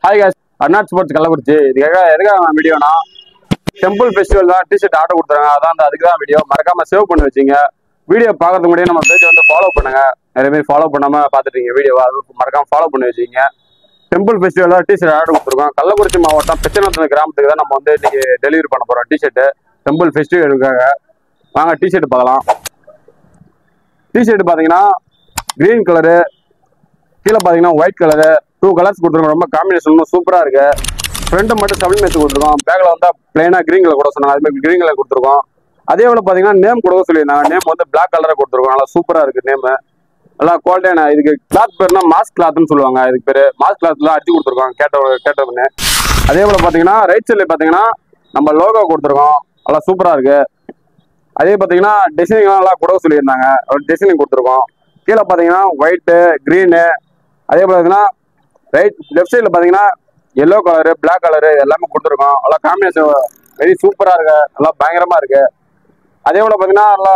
Hi guys, அர்னாட் sports Kallakurichi. எதுக்காக வீடியோனா டெம்பிள் ஃபெஸ்டிவல் தான் டிஷர்ட் ஆர்டர் கொடுத்துருங்க. அதான் அதுக்கு தான் வீடியோ. மறக்காம சேவ் பண்ணி வச்சிங்க. வீடியோ பார்க்கறதுக்கு முன்னாடியே நம்ம பேஜ் வந்து ஃபாலோ பண்ணுங்க. நிறைய பேர் ஃபாலோ பண்ணாம பார்த்துட்டீங்க வீடியோவை. அது மறக்காம ஃபாலோ பண்ணி வச்சிங்க. டெம்பிள் ஃபெஸ்டிவல் தான் டிஷர்ட் ஆர்டர் கொடுத்துருக்கோம். கள்ளக்குறிச்சி மாவட்டம் பிச்சநத்தம் கிராமத்துக்கு தான் நம்ம வந்து இன்னைக்கு டெலிவரி பண்ண போறோம் டிஷர்ட். டெம்பிள் ஃபெஸ்டிவலுக்காக வாங்க டிஷர்ட் பார்க்கலாம். டிஷர்ட் பார்த்தீங்கன்னா கிரீன் கலரு, கீழே பார்த்தீங்கன்னா ஒயிட் கலரு, 2 கலர்ஸ் கொடுத்துருக்கோம். ரொம்ப காம்பினேஷன் சூப்பராக இருக்கு. ஃப்ரெண்டு மட்டும் சப்ளி மேட்ச் கொடுத்துருக்கோம். பேக்கில் வந்து பிளைனாக கிரீன் கலர் கூட சொன்னாங்க. அதுமாதிரி கிரீன் கலர் கொடுத்துருக்கோம். அதே போல் பார்த்தீங்கன்னா நேம் கொடுக்க சொல்லியிருந்தாங்க. நேம் வந்து பிளாக் கலராக கொடுத்துருக்கோம். நல்லா சூப்பராக இருக்கு நேமு. நல்லா குவாலிட்டியான இதுக்கு கிளாத் பேர்னா மாஸ்க் கிளாத்னு சொல்லுவாங்க. இதுக்கு பேர் மாஸ்க் கிளாத்லாம் அடிச்சு கொடுத்துருக்கோம் கேட்டவங்க. அதே போல் பார்த்தீங்கன்னா ரைட் சைடில் பார்த்தீங்கன்னா நம்ம லோகோ கொடுத்துருக்கோம். நல்லா சூப்பராக இருக்கு. அதே பார்த்தீங்கன்னா டிசைனிங்லாம் நல்லா கொடுக்க சொல்லியிருந்தாங்க. டிசைனிங் கொடுத்துருக்கோம். கீழே பார்த்தீங்கன்னா ஒயிட்டு, க்ரீனு, அதே போல் பார்த்தீங்கன்னா லெஃப்ட் சைடில் பார்த்தீங்கன்னா எல்லோ கலரு, பிளாக் கலரு எல்லாமே கொடுத்துருக்கோம். நல்லா காம்பினேஷன் வெரி சூப்பராக இருக்கு. நல்லா பயங்கரமாக இருக்கு. அதே போல் பார்த்தீங்கன்னா நல்லா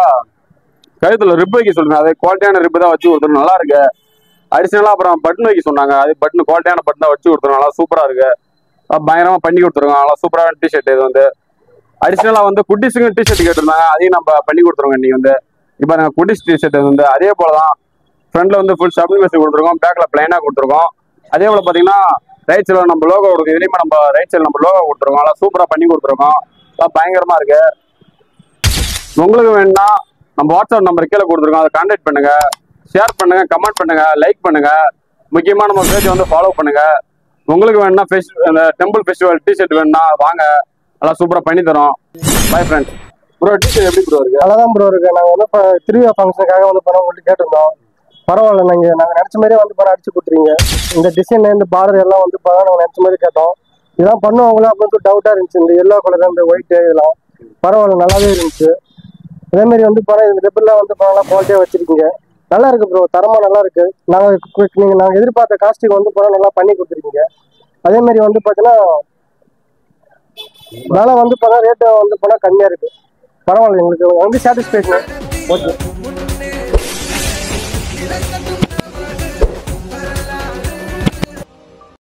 கழுத்தில் ரிப் வைக்க சொல்லுங்க. அதே குவாலிட்டியான ரிப்பு தான் வச்சு கொடுத்துருங்க. நல்லா இருக்கு. அடிஷனலாக அப்புறம் பட்டன் வைக்க சொன்னாங்க. அது பட்டன் குவாலிட்டியான பட்டன் தான் வச்சு கொடுத்துருங்க. நல்லா சூப்பராக இருக்கு. பயங்கரமாக பண்ணி கொடுத்துருங்க. நல்லா சூப்பரான டிஷர்ட். இது வந்து அடிஷனலாக வந்து குட்டிஸுக்கு டிஷர்ட் கேட்டிருந்தாங்க. அதையும் நம்ம பண்ணி கொடுத்துருவோங்க. இன்னைக்கு வந்து இப்போ நாங்கள் குட்டிஸ் டிஷர்ட் வந்து அதே போல தான் ஃப்ரண்ட்ல வந்து ஃபுல் சப்ளி மெஷின் கொடுத்துருக்கோம். பேக்கில் பிளைனாக கொடுத்துருக்கோம். அதே போல் பார்த்தீங்கன்னா ரைட் சைடில் நம்ம லோகோ கொடுக்கும். இதுலேயுமே நம்ம ரைட் சைடில் நம்ம லோகோ கொடுத்துருக்கோம். நல்லா சூப்பராக பண்ணி கொடுத்துருக்கோம். பயங்கரமாக இருக்கு. உங்களுக்கு வேணும்னா நம்ம வாட்ஸ்அப் நம்பர் கீழே கொடுத்துருக்கோம். அதை கான்டாக்ட் பண்ணுங்க, ஷேர் பண்ணுங்க, கமெண்ட் பண்ணுங்க, லைக் பண்ணுங்க. முக்கியமாக நம்ம பேஜை வந்து ஃபாலோ பண்ணுங்க. உங்களுக்கு வேணும்னா அந்த டெம்பிள் ஃபெஸ்டிவல் டிஷர்ட் வேணும்னா வாங்க. நல்லா சூப்பராக பண்ணி தரோம். Bye friends. ப்ரோ டிஷர்ட் எப்படி ப்ரோ இருக்கு? நல்லா தான் ப்ரோ இருக்கு. நாங்கள் வந்து இப்போ திருவிழா ஃபங்க்ஷனுக்காக வந்து பணம் உங்களுக்கு கேட்டிருந்தோம். பரவாயில்ல, நாங்கள் நினச்ச மாதிரியே வந்து பணம் அடிச்சு கொடுத்துருங்க. இந்த டிசைன் இந்த பார்டர் எல்லாம் வந்து பணம் நாங்கள் நினச்ச மாதிரி கேட்டோம். இதெல்லாம் பண்ணுவாங்களா அப்படின்னு டவுட்டாக இருந்துச்சு. இந்த எல்லோ கலர், இந்த ஒயிட்டு இதெல்லாம் பரவாயில்ல, நல்லாவே இருந்துச்சு. அதேமாரி வந்து பணம் இந்த ரெப்பெல்லாம் வந்து பணம்லாம் குவாலிட்டியாக வச்சிருக்கீங்க. நல்லா இருக்கு ப்ரோ, தரமாக நல்லா இருக்கு. நாங்கள் எதிர்பார்த்த காஸ்ட்டுக்கு வந்து பணம் நல்லா பண்ணி கொடுத்துருக்கீங்க. அதேமாரி வந்து பார்த்தீங்கன்னா வேலை வந்து பார்த்தா ரேட்டு வந்து போனால் கம்மியாக இருக்கு. பரவாயில்ல, எங்களுக்கு வந்து சாட்டிஸ்ஃபேக்ஷன். ஓகே.